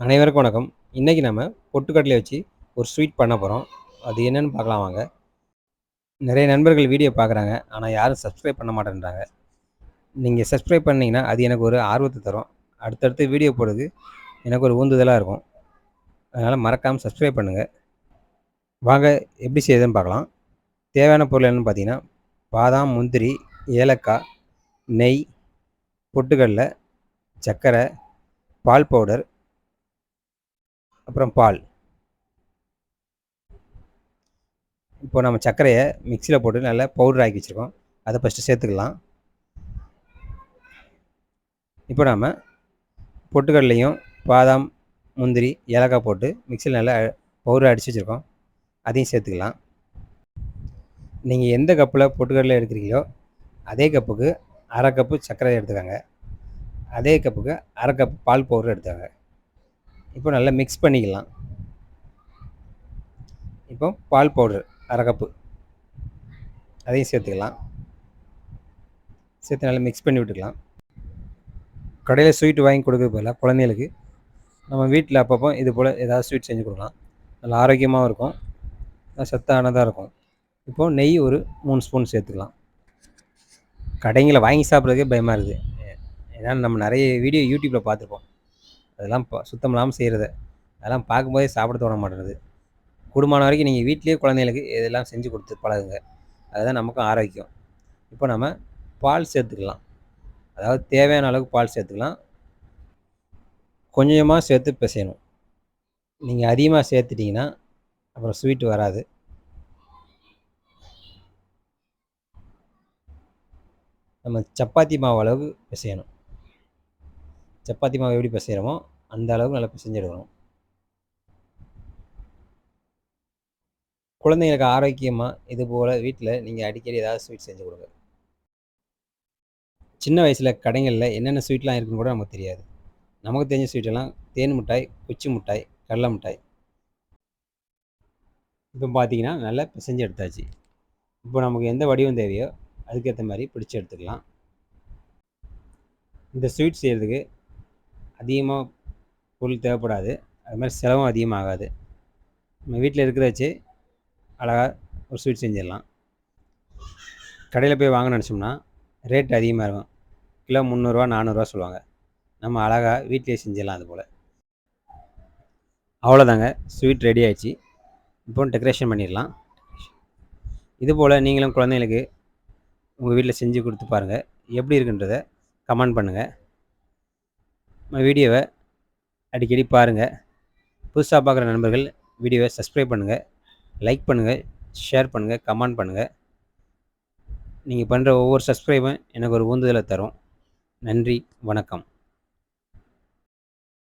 அனைவருக்கும் வணக்கம். இன்றைக்கி நம்ம பொட்டுக்கடலைய வச்சு ஒரு ஸ்வீட் பண்ண போகிறோம். அது என்னென்னு பார்க்கலாம் வாங்க. நிறைய நண்பர்கள் வீடியோ பார்க்குறாங்க. ஆனால் யாரும் சப்ஸ்கிரைப் பண்ண மாட்டேன்றாங்க. நீங்கள் சப்ஸ்கிரைப் பண்ணிங்கன்னா அது எனக்கு ஒரு ஆர்வத்தை தரும். அடுத்தடுத்து வீடியோ போடுறது எனக்கு ஒரு ஊந்துதலாக இருக்கும். அதனால் மறக்காமல் சப்ஸ்கிரைப் பண்ணுங்கள். வாங்க எப்படி செய்யுதுன்னு பார்க்கலாம். தேவையான பொருள் என்னென்னு பார்த்தீங்கன்னா, பாதாம், முந்திரி, ஏலக்காய், நெய், பொட்டுக்கடலை, சர்க்கரை, பால் பவுடர், அப்புறம் பால். இப்போ நம்ம சர்க்கரையை மிக்சியில் போட்டு நல்லா பவுடர் ஆக்கி வச்சுருக்கோம். அதை ஃபஸ்ட்டு சேர்த்துக்கலாம். இப்போ நம்ம பொட்டுக்கடலையும் பாதாம், முந்திரி, ஏலக்காய் போட்டு மிக்சியில் நல்லா பவுடர் அடித்து வச்சுருக்கோம். அதையும் சேர்த்துக்கலாம். நீங்கள் எந்த கப்பில் பொட்டுக்கடலை எடுக்கிறீங்களோ அதே கப்புக்கு அரை கப்பு சர்க்கரை எடுத்துக்கோங்க. அதே கப்புக்கு அரை கப்பு பால் பவுடர் எடுத்துக்கோங்க. இப்போ நல்லா மிக்ஸ் பண்ணிக்கலாம். இப்போ பால் பவுடர் அரை கப்பு அதையும் சேர்த்துக்கலாம். சேர்த்து நல்லா மிக்ஸ் பண்ணி விட்டுக்கலாம். கடையில் ஸ்வீட் வாங்கி கொடுக்குறது பதிலாக குழந்தைகளுக்கு நம்ம வீட்டில் அப்பப்போ இது போல் ஏதாவது ஸ்வீட் செஞ்சு கொடுக்கலாம். நல்லா ஆரோக்கியமாகவும் இருக்கும், சத்தானதாக இருக்கும். இப்போது நெய் ஒரு 3 ஸ்பூன் சேர்த்துக்கலாம். கடைங்களை வாங்கி சாப்பிட்றதுக்கே பயமாக இருக்குது. ஏன்னா நம்ம நிறைய வீடியோ யூடியூப்பில் பார்த்துருப்போம். அதெல்லாம் சுத்தம் இல்லாமல் செய்கிறது. அதெல்லாம் பார்க்கும்போதே சாப்பிட தோண மாட்டேங்குது. கூடுமான வரைக்கும் நீங்கள் வீட்டிலேயே குழந்தைங்களுக்கு இதெல்லாம் செஞ்சு கொடுத்து பழகுங்க. அதுதான் நமக்கும் ஆரோக்கியம். இப்போ நம்ம பால் சேர்த்துக்கலாம். அதாவது தேவையான அளவுக்கு பால் சேர்த்துக்கலாம். கொஞ்சமாக சேர்த்து பிசையணும். நீங்கள் அதிகமாக சேர்த்துட்டிங்கன்னா அப்புறம் ஸ்வீட் வராது. நம்ம சப்பாத்தி மாவு அளவுக்கு பிசையணும். சப்பாத்தி மாவு எப்படி பிசைகிறோமோ அந்த அளவுக்கு நல்லா பிசைஞ்சு எடுக்கணும். குழந்தைங்களுக்கு ஆரோக்கியமாக இது போல் வீட்டில் நீங்கள் அடிக்கடி ஏதாவது ஸ்வீட் செஞ்சு கொடுங்க. சின்ன வயசில் கடைகளில் என்னென்ன ஸ்வீட்லாம் இருக்குன்னு கூட நமக்கு தெரியாது. நமக்கு தெரிஞ்ச ஸ்வீட்டெல்லாம் தேன் மிட்டாய், குச்சி மிட்டாய், கடலை மிட்டாய். இப்போ பார்த்தீங்கன்னா நல்லா பிசைஞ்சு எடுத்தாச்சு. இப்போ நமக்கு எந்த வடிவம் தேவையோ அதுக்கேற்ற மாதிரி பிடிச்சி எடுத்துக்கலாம். இந்த ஸ்வீட் செய்கிறதுக்கு அதிகமாக பொருள் தேவைப்படாது. அது மாதிரி செலவும் அதிகமாகாது. நம்ம வீட்டில் இருக்கிறத வச்சு அழகாக ஒரு ஸ்வீட் செஞ்சிடலாம். கடையில் போய் வாங்க நினச்சோம்னா ரேட் அதிகமாக இருக்கும். கிலோ 300ரூவா 400ரூவா சொல்லுவாங்க. நம்ம அழகாக வீட்டிலே செஞ்சிடலாம். அது போல் அவ்வளோதாங்க, ஸ்வீட் ரெடி ஆகிடுச்சு. இப்போ டெக்கரேஷன் பண்ணிடலாம். இது போல் நீங்களும் குழந்தைங்களுக்கு உங்கள் வீட்டில் செஞ்சு கொடுத்து பாருங்கள். எப்படி இருக்குன்றதை கமெண்ட் பண்ணுங்கள். நம்ம வீடியோவை அடிக்கடி பாருங்கள். புதுசாக பார்க்குற நண்பர்கள் வீடியோவை சப்ஸ்கிரைப் பண்ணுங்கள், லைக் பண்ணுங்கள், ஷேர் பண்ணுங்கள், கமெண்ட் பண்ணுங்கள். நீங்கள் பண்ணுற ஒவ்வொரு சப்ஸ்கிரைபும் எனக்கு ஒரு ஊந்துதலை தரும். நன்றி, வணக்கம்.